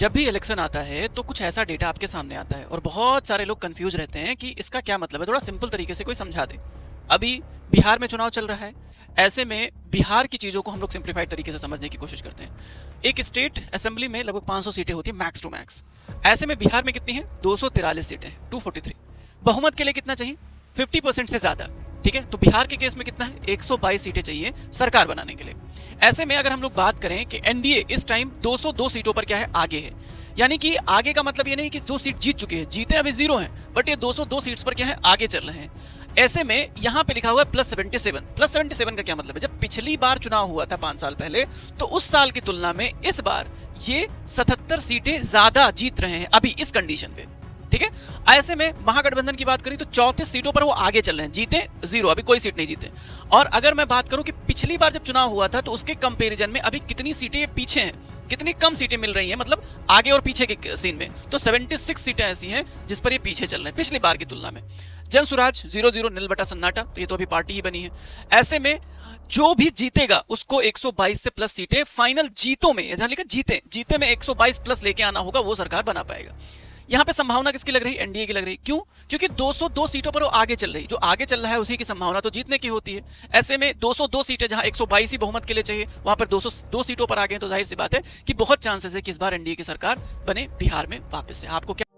जब भी इलेक्शन आता है तो कुछ ऐसा डेटा आपके सामने आता है और बहुत सारे लोग कंफ्यूज रहते हैं कि इसका क्या मतलब है। थोड़ा सिंपल तरीके से कोई समझा दे। अभी बिहार में चुनाव चल रहा है। ऐसे में बिहार की चीज़ों को हम लोग सिंप्लीफाइड तरीके से समझने की कोशिश करते हैं। एक स्टेट असेंबली में लगभग 500 सीटें होती है मैक्स टू मैक्स। ऐसे में बिहार में कितनी है? 243 सीटें हैं, 243। बहुमत के लिए कितना चाहिए? 50% से ज़्यादा। ठीक है, तो बिहार के केस में कितना है? 122 सीटें चाहिए सरकार बनाने के लिए। ऐसे में अगर हम लोग बात करें कि एनडीए इस टाइम 202 सीटों पर क्या है? आगे है। यानी कि आगे का मतलब ये नहीं कि जो सीट जीत चुके हैं, जीते अभी जीरो हैं, बट ये 202 सीट्स पर क्या है? आगे चल रहे हैं। ऐसे में यहां पे लिखा हुआ है +77। +77 का क्या मतलब है? जब पिछली बार चुनाव हुआ था 5 साल पहले, तो उस साल की तुलना में इस बार ये 77 सीटें ज्यादा जीत रहे हैं अभी इस कंडीशन पे। ठीक है, ऐसे में महागठबंधन की बात करें तो 34 सीटों पर वो आगे चल रहे हैं, जीते जीरो, अभी कोई सीट नहीं जीते। और अगर मैं बात करूं कि पिछली बार जब चुनाव हुआ था तो उसके कंपैरिजन में अभी कितनी सीटें पीछे हैं, कितनी कम सीटें मिल रही हैं, मतलब आगे और पीछे के सीन में, तो 76 सीटें ऐसी हैं जिस पर ये पीछे चल रहे हैं पिछली बार की तुलना में। जन सुराज 0-0 नील बटा सन्नाटा, तो ये तो अभी पार्टी ही बनी है। ऐसे में जो भी जीतेगा उसको 122 से प्लस सीटें फाइनल जीतों में, जहां लिखा जीते में 122 प्लस लेके आना होगा, वो सरकार बना पाएगा। यहां पे संभावना किसकी लग रही? एनडीए की लग रही। क्यों? क्योंकि 202 सीटों पर वो आगे चल रही, जो आगे चल रहा है उसी की संभावना तो जीतने की होती है। ऐसे में 202 सीटें जहां 122 ही बहुमत के लिए चाहिए, वहां पर 202 सीटों पर आ गए, तो जाहिर सी बात है कि बहुत चांसेस है कि इस बार एनडीए की सरकार बने बिहार में वापस से। आपको क्या